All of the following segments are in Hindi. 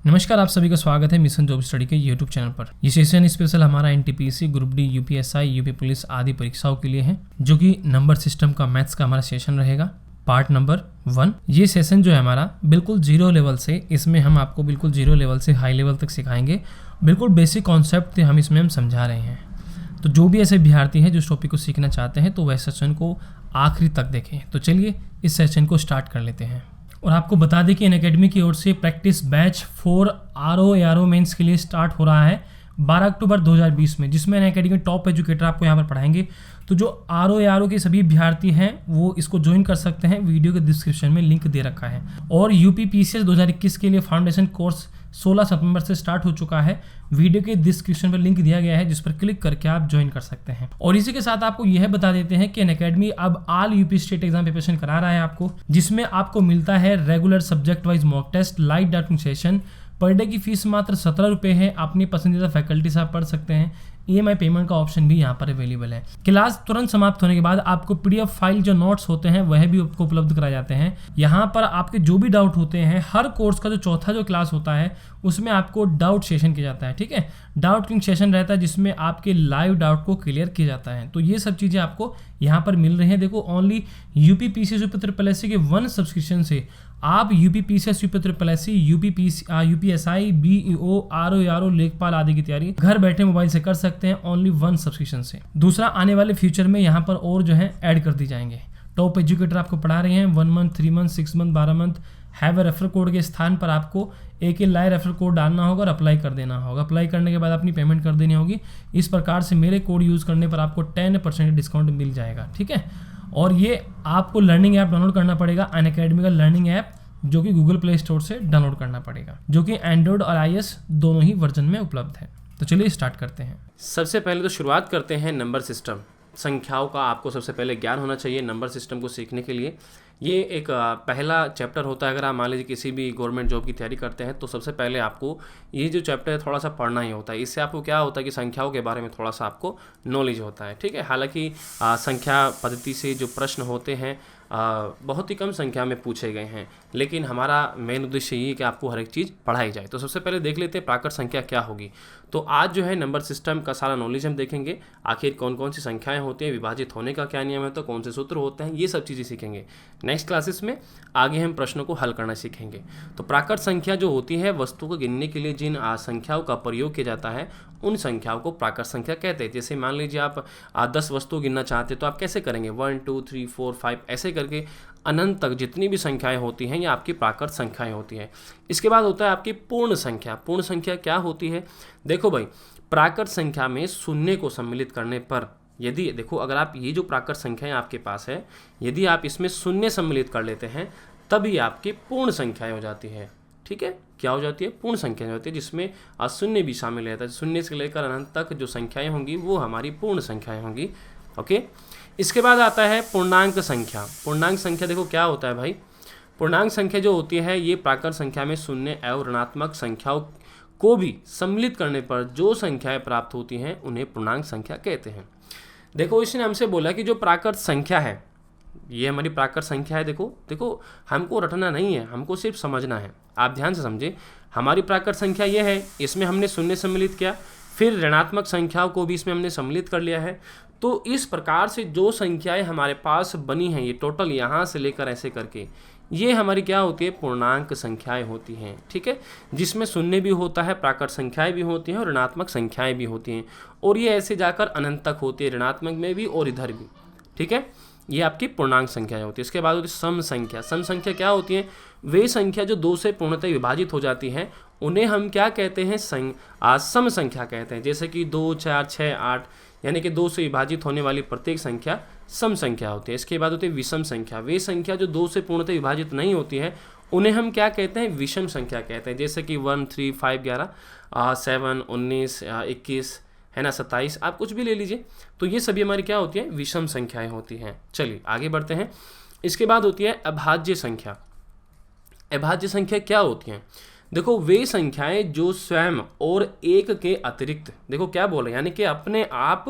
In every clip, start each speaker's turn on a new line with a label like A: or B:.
A: नमस्कार, आप सभी का स्वागत है मिशन जॉब स्टडी के यूट्यूब चैनल पर। ये सेशन स्पेशल हमारा NTPC, group D, UPSI, UP police आदि परीक्षाओं के लिए है, जो कि नंबर सिस्टम का मैथ्स का हमारा सेशन रहेगा, पार्ट नंबर 1। ये सेशन जो है हमारा बिल्कुल जीरो लेवल से, इसमें हम आपको बिल्कुल जीरो लेवल से हाई लेवल तक सिखाएंगे। बिल्कुल बेसिक कॉन्सेप्ट हम इसमें समझा रहे हैं। तो जो भी ऐसे विद्यार्थी हैं जो इस टॉपिक को सीखना चाहते हैं, तो वह सेशन को आखिरी तक देखें। तो चलिए इस सेशन को स्टार्ट कर लेते हैं। और आपको बता दें कि अनअकैडमी की ओर से प्रैक्टिस बैच 4 आरओ मेंस के लिए स्टार्ट हो रहा है 12 अक्टूबर 2020 में, जिसमें अनअकैडमी के टॉप एजुकेटर आपको यहाँ पर पढ़ाएंगे। तो जो आरओ के सभी विद्यार्थी हैं वो इसको ज्वाइन कर सकते हैं। वीडियो के डिस्क्रिप्शन में लिंक दे रखा है। और यूपी पीसीएस 2021 के लिए फाउंडेशन कोर्स 16 सितंबर से स्टार्ट हो चुका है। वीडियो के डिस्क्रिप्शन पर लिंक दिया गया है, जिस पर क्लिक करके आप ज्वाइन कर सकते हैं। और इसी के साथ आपको यह बता देते हैं कि अनअकैडमी अब all UP state exam preparation करा रहा है आपको, जिसमें आपको मिलता है regular subject wise mock test, live doubting session. Per day की फीस मात्र 17 रुपये है। अपनी पसंदीदा फैकल्टी से आप पढ़ सकते हैं। EMI पेमेंट का ऑप्शन भी यहाँ पर अवेलेबल है। क्लास तुरंत समाप्त होने के बाद आपको PDF फाइल जो नोट्स होते हैं वह भी आपको उपलब्ध कराए जाते हैं। यहाँ पर आपके जो भी डाउट होते हैं, हर कोर्स का जो चौथा जो क्लास होता है उसमें आपको डाउट सेशन किया जाता है। ठीक है, डाउट क्लिंग सेशन रहता है जिसमें आपके लाइव डाउट को क्लियर किया जाता है। तो ये सब चीज़ें आपको यहाँ पर मिल रही हैं। देखो, ओनली यूपी पीसीएस यूपी के 1 सब्सक्रिप्शन से आप UP PCS UPSI, BEO, RO, लेखपाल आदि की तैयारी घर बैठे मोबाइल से कर सकते हैं, ओनली 1 सब्सक्रिप्शन से। दूसरा, आने वाले फ्यूचर में यहाँ पर और जो है ऐड कर दी जाएंगे। टॉप एजुकेटर आपको पढ़ा रहे हैं 1 month, 3 month, 6 month, 12 month. Have a refer code के स्थान पर आपको एक लाइव रेफर कोड डालना होगा और अप्लाई कर देना होगा। अप्लाई करने के बाद अपनी पेमेंट कर देनी होगी। इस प्रकार से मेरे कोड यूज़ करने पर आपको 10% डिस्काउंट मिल जाएगा। ठीक है, और ये आपको लर्निंग ऐप डाउनलोड करना पड़ेगा, अनअकैडमी का लर्निंग ऐप, जो कि गूगल प्ले स्टोर से डाउनलोड करना पड़ेगा, जो कि एंड्रॉयड और iOS दोनों ही वर्जन में उपलब्ध है। तो चलिए स्टार्ट करते हैं।
B: सबसे पहले तो शुरुआत करते हैं नंबर सिस्टम। संख्याओं का आपको सबसे पहले ज्ञान होना चाहिए नंबर सिस्टम को सीखने के लिए। ये एक पहला चैप्टर होता है। अगर आप मान लीजिए किसी भी गवर्नमेंट जॉब की तैयारी करते हैं तो सबसे पहले आपको ये जो चैप्टर है थोड़ा सा पढ़ना ही होता है। इससे आपको क्या होता है कि संख्याओं के बारे में थोड़ा सा आपको नॉलेज होता है। ठीक है, हालांकि संख्या पद्धति से जो प्रश्न होते हैं बहुत ही कम संख्या में पूछे गए हैं, लेकिन हमारा मेन उद्देश्य ये है कि आपको हर एक चीज़ पढ़ाई जाए। तो सबसे पहले देख लेते हैं प्राकृत संख्या क्या होगी। तो आज जो है नंबर सिस्टम का सारा नॉलेज हम देखेंगे। आखिर कौन कौन सी संख्याएं होती हैं, विभाजित होने का क्या नियम है, तो कौन से सूत्र होते हैं, ये सब चीज़ें सीखेंगे। नेक्स्ट क्लासेस में आगे हम प्रश्नों को हल करना सीखेंगे। तो प्राकृत संख्या जो होती है, वस्तु को गिनने के लिए जिन संख्याओं का प्रयोग किया जाता है उन संख्याओं को प्राकृत संख्या कहते हैं। जैसे मान लीजिए आप 10 वस्तु गिनना चाहते हैं तो आप कैसे करेंगे, 1 2 3 4 5 ऐसे करके अनंत तक जितनी भी संख्याएं होती हैं ये आपकी प्राकृत संख्याएं होती हैं। इसके बाद होता है आपकी पूर्ण संख्या। पूर्ण संख्या क्या होती है? देखो भाई, प्राकृत संख्या में शून्य को सम्मिलित करने पर, यदि देखो अगर आप ये जो प्राकृत संख्याएं आपके पास है, यदि आप इसमें शून्य सम्मिलित कर लेते हैं तभी आपकी पूर्ण संख्याएं हो जाती है। ठीक है, क्या हो जाती है? पूर्ण संख्या हो जाती है, जिसमें शून्य भी शामिल रहता है। शून्य से लेकर अनंत तक जो संख्याएं होंगी वो हमारी पूर्ण संख्याएं होंगी। ओके, इसके बाद आता है पूर्णांक संख्या। पूर्णांक संख्या देखो क्या होता है भाई, पूर्णांक संख्या जो होती है ये प्राकृत संख्या में शून्य एवं ऋणात्मक संख्याओं को भी सम्मिलित करने पर जो संख्याएं प्राप्त होती हैं उन्हें पूर्णांक संख्या कहते हैं। देखो, इसने हमसे बोला कि जो प्राकृत संख्या है ये हमारी प्राकृत संख्या है। देखो हमको रटना नहीं है, हमको सिर्फ समझना है। आप ध्यान से समझे, हमारी प्राकृत संख्या ये है, इसमें हमने शून्य सम्मिलित किया, फिर ऋणात्मक संख्याओं को भी इसमें हमने सम्मिलित कर लिया है। तो इस प्रकार से जो संख्याएं हमारे पास बनी हैं, ये टोटल यहाँ से लेकर ऐसे करके, ये हमारी क्या होती है? पूर्णांक संख्याएं होती हैं। ठीक है, जिसमें शून्य भी होता है, प्राकृत संख्याएं भी होती हैं और ऋणात्मक संख्याएं भी होती हैं, और ये ऐसे जाकर अनंत तक होती है, ऋणात्मक में भी और इधर भी। ठीक है, ये आपकी पूर्णांक संख्याएं होती है। इसके बाद होती है सम संख्या। सम संख्या क्या होती है? वे संख्या जो 2 से पूर्णतः विभाजित हो जाती हैं उन्हें हम क्या कहते हैं? सम संख्या कहते हैं। जैसे कि 2 4 6 8, यानी कि 2 से विभाजित होने वाली प्रत्येक संख्या सम संख्या होती है। इसके बाद होती है विषम संख्या। वे संख्या जो 2 से पूर्णतः विभाजित नहीं होती है उन्हें हम क्या कहते हैं? विषम संख्या कहते हैं। जैसे कि 1 3 5 11, 7 19 21 है ना, 27, आप कुछ भी ले लीजिए। तो ये सभी हमारी क्या होती है? विषम संख्याएं होती हैं। चलिए आगे बढ़ते हैं। इसके बाद होती है अभाज्य संख्या। अभाज्य संख्या क्या होती हैं? देखो, वे संख्याएं जो स्वयं और एक के अतिरिक्त, देखो क्या बोल रहे हैं, यानी कि अपने आप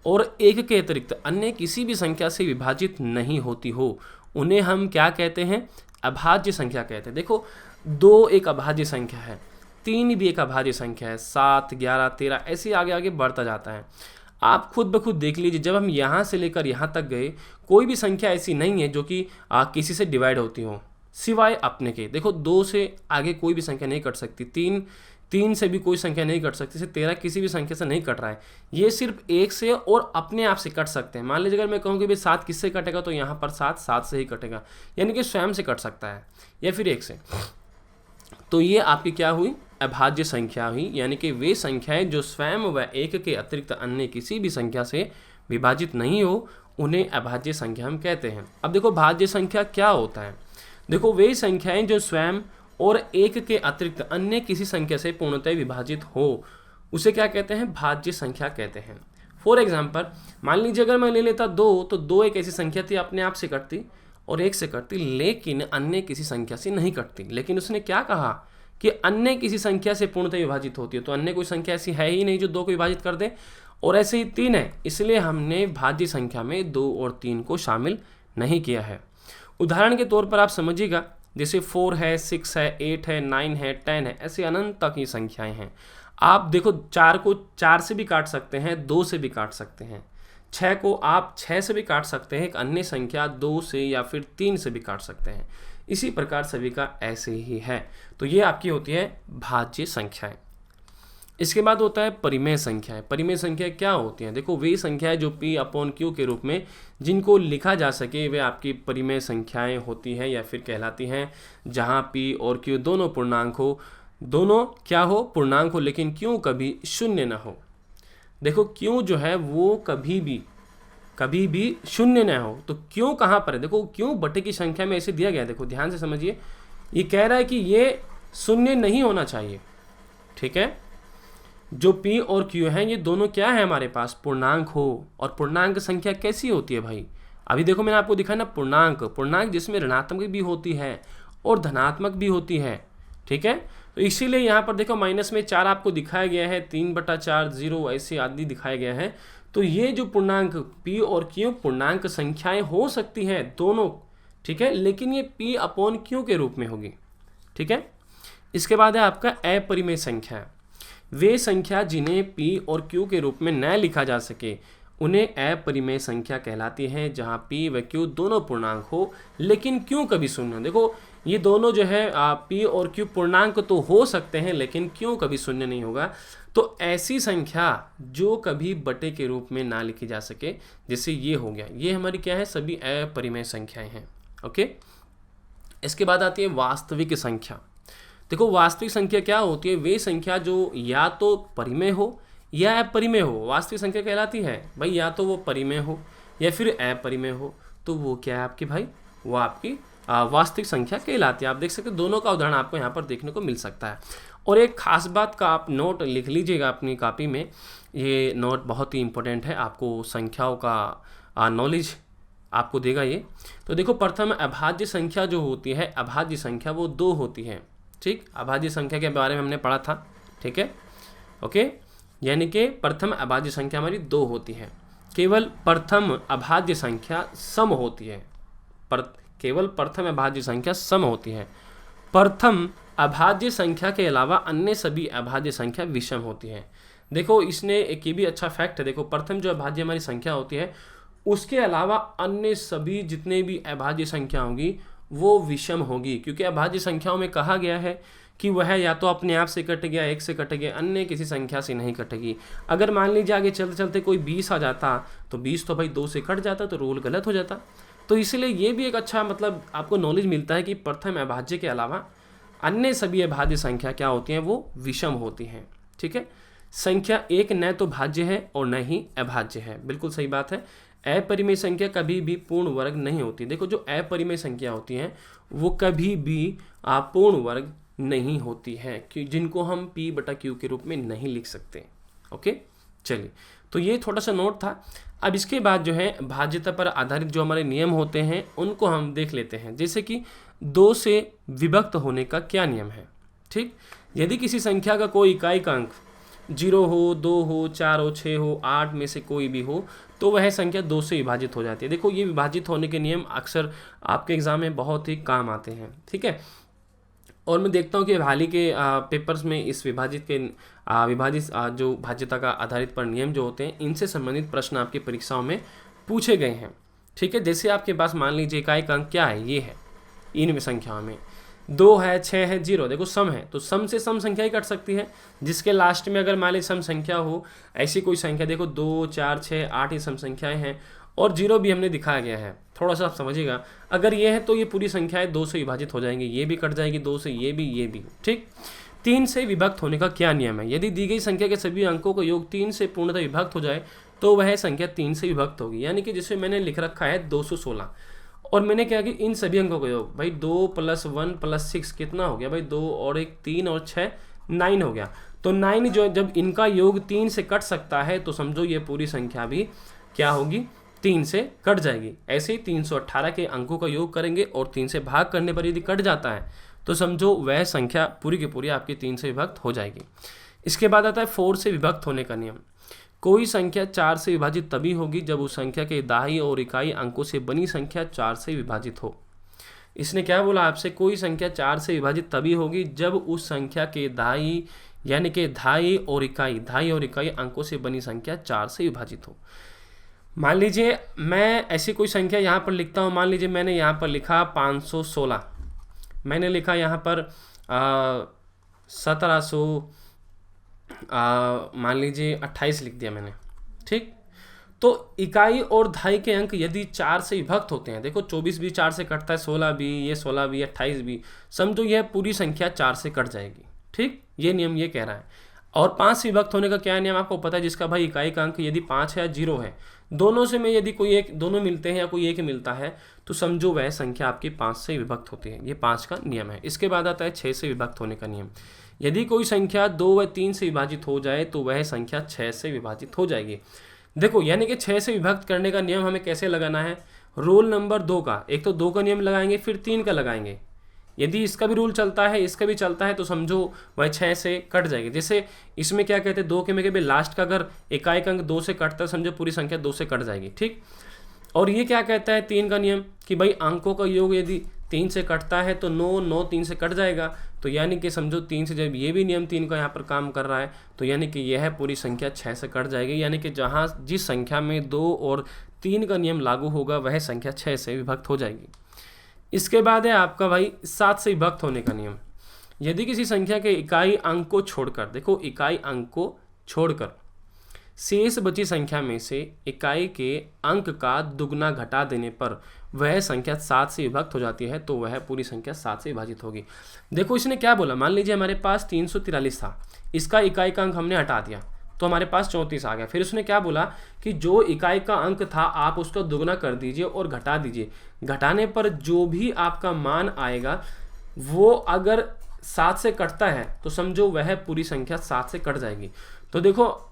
B: और एक के अतिरिक्त अन्य किसी भी संख्या से विभाजित नहीं होती हो, उन्हें हम क्या कहते हैं? अभाज्य संख्या कहते हैं। देखो, 2 एक अभाज्य संख्या है, 3 भी एक अभाज्य संख्या है, 7, 11, 13 ऐसे आगे आगे बढ़ता जाता है। आप खुद ब खुद देख लीजिए, जब हम यहाँ से लेकर यहाँ तक गए, कोई भी संख्या ऐसी नहीं है जो कि किसी से डिवाइड होती हो, सिवाय अपने के। देखो 2 से आगे कोई भी संख्या नहीं कट सकती, 3 से भी कोई संख्या नहीं कट सकती, 13 किसी भी संख्या से नहीं कट रहा है। ये सिर्फ 1 से और अपने आप से कट सकते हैं। मान लीजिए अगर मैं कहूँ कि भाई 7 किससे कटेगा, तो यहाँ पर 7 से ही कटेगा, यानी कि स्वयं से कट सकता है या फिर 1 से। तो ये आपकी क्या हुई, अभाज्य संख्या हुई, यानी कि वे संख्याएं जो स्वयं व 1 के अतिरिक्त अन्य किसी भी संख्या से विभाजित नहीं हो, उन्हें अभाज्य संख्या हम कहते हैं। अब देखो भाज्य संख्या क्या होता है। देखो वे संख्याएं जो स्वयं और 1 के अतिरिक्त अन्य किसी संख्या से पूर्णतः विभाजित हो, उसे क्या कहते हैं, भाज्य संख्या कहते हैं। फॉर एग्जाम्पल मान लीजिए अगर मैं ले लेता 2, तो 2 एक ऐसी संख्या थी अपने आप से कटती और 1 से कटती, लेकिन अन्य किसी संख्या से नहीं कटती। लेकिन उसने क्या कहा कि अन्य किसी संख्या से पूर्णतः विभाजित होती है, तो अन्य कोई संख्या ऐसी है ही नहीं जो 2 को विभाजित कर दे, और ऐसे ही 3 है, इसलिए हमने भाज्य संख्या में 2 और 3 को शामिल नहीं किया है। उदाहरण के तौर पर आप समझिएगा, जैसे 4 है, 6 है, 8 है, 9 है, 10 है, ऐसे अनंत तक की संख्याएं हैं। आप देखो 4 को 4 से भी काट सकते हैं, 2 से भी काट सकते हैं, 6 को आप 6 से भी काट सकते हैं, एक अन्य संख्या 2 से या फिर 3 से भी काट सकते हैं। इसी प्रकार सभी का ऐसे ही है। तो ये आपकी होती है भाज्य संख्याएं। इसके बाद होता है परिमेय संख्याएं। परिमेय संख्या क्या होती हैं, देखो वे संख्याएं जो P/Q के रूप में जिनको लिखा जा सके, वे आपकी परिमेय संख्याएं होती हैं या फिर कहलाती हैं, जहां P और Q दोनों पूर्णांक हो, दोनों क्या हो, पूर्णांक हो, लेकिन Q कभी शून्य ना हो। देखो Q जो है वो कभी भी शून्य न हो, तो Q कहाँ पर है, देखो Q बटे की संख्या में ऐसे दिया गया है, देखो ध्यान से समझिए, ये कह रहा है कि ये शून्य नहीं होना चाहिए, ठीक है। जो P और Q हैं ये दोनों क्या है हमारे पास, पूर्णांक हो। और पूर्णांक संख्या कैसी होती है भाई, अभी देखो मैंने आपको दिखाया ना, पूर्णांक जिसमें ऋणात्मक भी होती है और धनात्मक भी होती है, ठीक है। तो इसीलिए यहाँ पर देखो माइनस में 4 आपको दिखाया गया है, 3/4, 0 ऐसे आदि दिखाया गया है। तो ये जो पूर्णांक P और Q पूर्णांक संख्याएं हो सकती हैं दोनों, ठीक है, लेकिन ये P/Q के रूप में होगी, ठीक है। इसके बाद है आपका अपरिमेय संख्या। वे संख्या जिन्हें P और Q के रूप में न लिखा जा सके, उन्हें अपरिमेय संख्या कहलाती है, जहां P व Q दोनों पूर्णांक हो, लेकिन Q कभी शून्य। देखो ये दोनों जो है P और Q पूर्णांक तो हो सकते हैं, लेकिन Q कभी शून्य नहीं होगा। तो ऐसी संख्या जो कभी बटे के रूप में ना लिखी जा सके, जैसे ये हो गया, ये हमारी क्या है, सभी अपरिमेय संख्याएं हैं, ओके। इसके बाद आती है वास्तविक संख्या। देखो वास्तविक संख्या क्या होती है, वे संख्या जो या तो परिमेय हो या अपरिमेय हो। वास्तविक संख्या कहलाती है भाई, या तो वो परिमेय हो या फिर अपरिमेय हो, तो वो क्या है आपकी भाई, वो आपकी वास्तविक संख्या कहलाती है। आप देख सकते हैं दोनों का उदाहरण आपको यहाँ पर देखने को मिल सकता है। और एक खास बात का आप नोट लिख लीजिएगा अपनी कॉपी में, ये नोट बहुत ही इंपॉर्टेंट है, आपको संख्याओं का नॉलेज आपको देगा ये। तो देखो प्रथम अभाज्य संख्या जो होती है, अभाज्य संख्या वो 2 होती है, ठीक। अभाज्य संख्या के बारे में हमने पढ़ा था, ठीक है, ओके। यानी कि प्रथम अभाज्य संख्या हमारी 2 होती है। केवल प्रथम अभाज्य संख्या सम होती है, केवल प्रथम अभाज्य संख्या सम होती है। प्रथम अभाज्य संख्या के अलावा अन्य सभी अभाज्य संख्या विषम होती है। देखो इसने एक ये भी अच्छा फैक्ट है, देखो प्रथम जो अभाज्य हमारी संख्या होती है, उसके अलावा अन्य सभी जितने भी अभाज्य संख्या होंगी वो विषम होगी, क्योंकि अभाज्य संख्याओं में कहा गया है कि वह या तो अपने आप से कट गया, 1 से कट गया, अन्य किसी संख्या से नहीं कटेगी। अगर मान लीजिए आगे चलते चलते कोई 20 आ जाता, तो 20 तो भाई 2 से कट जाता, तो रूल गलत हो जाता। तो इसलिए ये भी एक अच्छा मतलब आपको नॉलेज मिलता है कि प्रथम अभाज्य के अलावा अन्य सभी अभाज्य संख्या क्या होती हैं, वो विषम होती हैं, ठीक है। संख्या 1 न तो भाज्य है और न ही अभाज्य है, बिल्कुल सही बात है। अपरिमेय संख्या कभी भी पूर्ण वर्ग नहीं होती। देखो जो अपरिमेय संख्या होती हैं वो कभी भी पूर्ण वर्ग नहीं होती है, कि जिनको हम P/Q के रूप में नहीं लिख सकते, ओके। चलिए, तो ये थोड़ा सा नोट था। अब इसके बाद जो है भाज्यता पर आधारित जो हमारे नियम होते हैं उनको हम देख लेते हैं। जैसे कि 2 से विभक्त होने का क्या नियम है, ठीक। यदि किसी संख्या का कोई इकाई का अंक 0 हो, 2 हो, 4 हो, 6 हो, 8 में से कोई भी हो, तो वह संख्या 2 से विभाजित हो जाती है। देखो ये विभाजित होने के नियम अक्सर आपके एग्जाम में बहुत ही काम आते हैं, ठीक है। और मैं देखता हूँ कि हाल ही के पेपर्स में इस विभाजित जो भाज्यता का आधारित पर नियम जो होते हैं, इनसे संबंधित प्रश्न आपकी परीक्षाओं में पूछे गए हैं। ठीक है, जैसे आपके पास मान लीजिए इकाई का अंक क्या है, ये है, इन संख्याओं में 2 है, 6 है, 0, देखो सम है, तो सम से सम संख्या ही कट सकती है, जिसके लास्ट में अगर मान लीजिए सम संख्या हो, ऐसी कोई संख्या, देखो 2, 4, 6, 8 ये सम संख्याएं हैं, और 0 भी हमने दिखाया गया है। थोड़ा सा आप समझिएगा, अगर ये है तो ये पूरी संख्याएं 2 से विभाजित हो जाएंगी, ये भी कट जाएगी 2 से, ये भी। ठीक, 3 से विभक्त होने का क्या नियम है? यदि दी गई संख्या के सभी अंकों का योग 3 से पूर्णतः विभक्त हो जाए तो वह संख्या 3 से विभक्त होगी। यानी कि जैसे मैंने लिख रखा है 216, और मैंने क्या कि इन सभी अंकों का योग, भाई 2 + 1 + 6 कितना हो गया भाई, 2 और 1 3 और 6 9 हो गया। तो 9 जो जब इनका योग 3 से कट सकता है तो समझो ये पूरी संख्या भी क्या होगी, 3 से कट जाएगी। ऐसे ही 318 के अंकों का योग करेंगे और 3 से भाग करने पर यदि कट जाता है तो समझो वह संख्या पूरी की पूरी आपकी 3 से विभक्त हो जाएगी। इसके बाद आता है 4 से विभक्त होने का नियम। कोई संख्या 4 से विभाजित तभी होगी जब उस संख्या के दाई और इकाई अंकों से बनी संख्या 4 से विभाजित हो। इसने क्या बोला आपसे, कोई संख्या 4 से विभाजित तभी होगी जब उस संख्या के दाई यानी कि धाई और इकाई अंकों से बनी संख्या 4 से विभाजित हो। मान लीजिए मैं ऐसी कोई संख्या यहाँ पर लिखता हूँ, मान लीजिए मैंने यहाँ पर लिखा 516, मैंने लिखा यहाँ पर 1700 मान लीजिए 28 लिख दिया मैंने। ठीक, तो इकाई और धाई के अंक यदि 4 से विभक्त होते हैं, देखो 24 भी 4 से कटता है, 16 भी, ये 16 भी, 28 भी, समझो यह पूरी संख्या 4 से कट जाएगी। ठीक, ये नियम ये कह रहा है। और 5 से विभक्त होने का क्या नियम आपको पता है, जिसका भाई इकाई का अंक यदि 5 है या 0 है, दोनों से में यदि कोई एक, दोनों मिलते हैं या कोई एक मिलता है तो समझो वह संख्या आपकी 5 से विभक्त होती है। ये 5 का नियम है। इसके बाद आता है 6 से विभक्त होने का नियम। यदि कोई संख्या 2 व 3 से विभाजित हो जाए तो वह संख्या 6 से विभाजित हो जाएगी। देखो यानी कि 6 से विभक्त करने का नियम हमें कैसे लगाना है, रूल नंबर 2 का, एक तो 2 का नियम लगाएंगे, फिर 3 का लगाएंगे। यदि इसका भी रूल चलता है, इसका भी चलता है, तो समझो वह 6 से कट जाएगी। जैसे इसमें क्या कहते हैं, 2 के में भी लास्ट का अगर इकाई का अंक 2 से कटता है, समझो पूरी संख्या 2 से कट जाएगी। ठीक, और ये क्या कहता है 3 का नियम कि भाई अंकों का योग यदि 3 से कटता है तो 9 3 से कट जाएगा। तो यानी कि समझो 3 से जब ये भी नियम 3 का यहाँ पर काम कर रहा है तो यानी कि यह पूरी संख्या 6 से कट जाएगी। यानी कि जहाँ जिस संख्या में 2 और 3 का नियम लागू होगा वह संख्या 6 से विभक्त हो जाएगी। इसके बाद है आपका भाई 7 से विभक्त होने का नियम। यदि किसी संख्या के इकाई अंक को छोड़कर, देखो इकाई अंक को छोड़कर शेष बची संख्या में से इकाई के अंक का दुगना घटा देने पर वह संख्या 7 से विभक्त हो जाती है तो वह पूरी संख्या 7 से विभाजित होगी। देखो इसने क्या बोला, मान लीजिए हमारे पास 343 था, इसका इकाई का अंक हमने हटा दिया तो हमारे पास 34 आ गया। फिर उसने क्या बोला कि जो इकाई का अंक था आप उसका दुगना कर दीजिए और घटा दीजिए। घटाने पर जो भी आपका मान आएगा वो अगर 7 से कटता है तो समझो वह पूरी संख्या 7 से कट जाएगी। तो देखो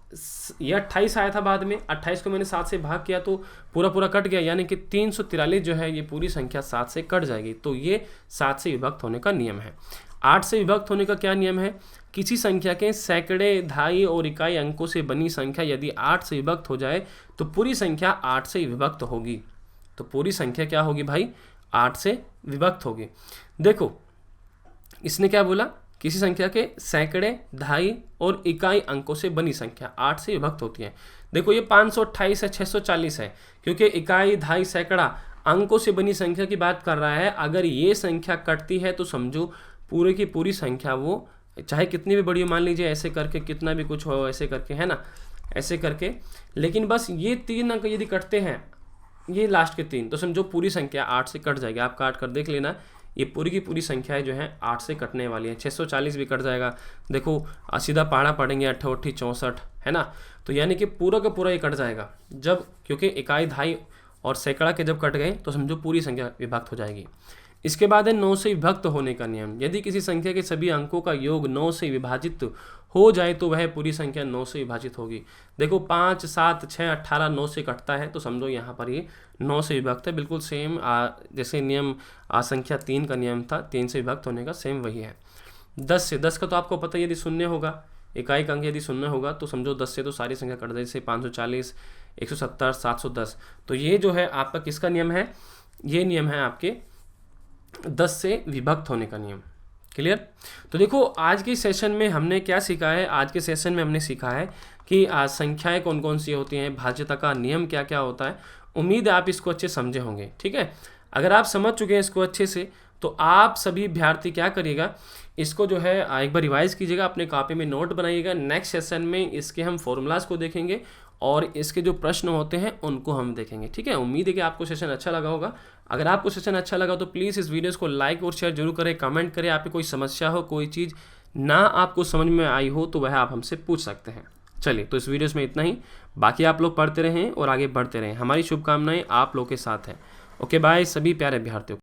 B: ये 28 आया था बाद में, 28 को मैंने 7 से भाग किया तो पूरा कट गया, यानी कि 343 जो है ये पूरी संख्या 7 से कट जाएगी। तो ये 7 से विभक्त होने का नियम है। 8 से विभक्त होने का क्या नियम है, किसी संख्या के सैकड़े, धाई और इकाई अंकों से बनी संख्या यदि 8 से विभक्त हो जाए तो पूरी संख्या 8 से विभक्त होगी। तो पूरी संख्या क्या होगी भाई, 8 से विभक्त होगी। देखो इसने क्या बोला, किसी संख्या के सैकड़े, धाई और इकाई अंकों से बनी संख्या 8 से विभक्त होती है। देखो ये 528 है, 640 है, क्योंकि इकाई, धाई, सैकड़ा अंकों से बनी संख्या की बात कर रहा है। अगर ये संख्या कटती है तो समझो पूरे की पूरी संख्या वो चाहे कितनी भी बड़ी हो, मान लीजिए ऐसे करके कितना भी कुछ हो, ऐसे करके है ना, ऐसे करके, लेकिन बस ये 3 अंक यदि कटते हैं, ये लास्ट के 3, तो समझो पूरी संख्या 8 से कट जाएगी। आप काट कर देख लेना, ये पूरी की पूरी संख्याएं जो है 8 से कटने वाली है। 640 भी कट जाएगा। देखो सीधा पहाड़ा पढ़ेंगे 88 64 है ना, तो यानी कि पूरा का पूरा ये कट जाएगा जब, क्योंकि इकाई, धाई और सैकड़ा के जब कट गए तो समझो पूरी संख्या विभक्त हो जाएगी। इसके बाद है 9 से विभक्त होने का नियम। यदि किसी संख्या के सभी अंकों का योग 9 से विभाजित हो जाए तो वह पूरी संख्या 9 से विभाजित होगी। देखो 5 7 6 18 9 से कटता है तो समझो यहाँ पर ये 9 से विभक्त है। बिल्कुल सेम जैसे नियम संख्या 3 का नियम था, 3 से विभक्त होने का सेम वही है। 10 से, 10 का तो आपको पता है यदि शून्य होगा, इकाई का अंक यदि शून्य होगा तो समझो 10 से तो सारी संख्या कट जाए, जैसे 540 170 710। तो ये जो है आपका किसका नियम है, ये नियम है आपके 10 से विभक्त होने का नियम। क्लियर। तो देखो आज के सेशन में हमने क्या सीखा है, आज के सेशन में हमने सीखा है कि संख्याएं कौन कौन सी होती हैं, भाज्यता का नियम क्या क्या होता है। उम्मीद है आप इसको अच्छे समझे होंगे, ठीक है। अगर आप समझ चुके हैं इसको अच्छे से, तो आप सभी अभ्यर्थी क्या करिएगा, इसको जो है एक बार रिवाइज कीजिएगा, अपने कॉपी में नोट बनाइएगा। नेक्स्ट सेशन में इसके हम फॉर्मूलाज को देखेंगे और इसके जो प्रश्न होते हैं उनको हम देखेंगे, ठीक है। उम्मीद है कि आपको सेशन अच्छा लगा होगा। अगर आपको सेशन अच्छा लगा तो प्लीज़ इस वीडियोस को लाइक और शेयर जरूर करें, कमेंट करें। आपकी कोई समस्या हो, कोई चीज़ ना आपको समझ में आई हो तो वह आप हमसे पूछ सकते हैं। चलिए, तो इस वीडियोस में इतना ही। बाकी आप लोग पढ़ते रहें और आगे बढ़ते रहें। हमारी शुभकामनाएं आप लोग के साथ हैं। ओके बाय सभी प्यारे अभ्यर्थियों।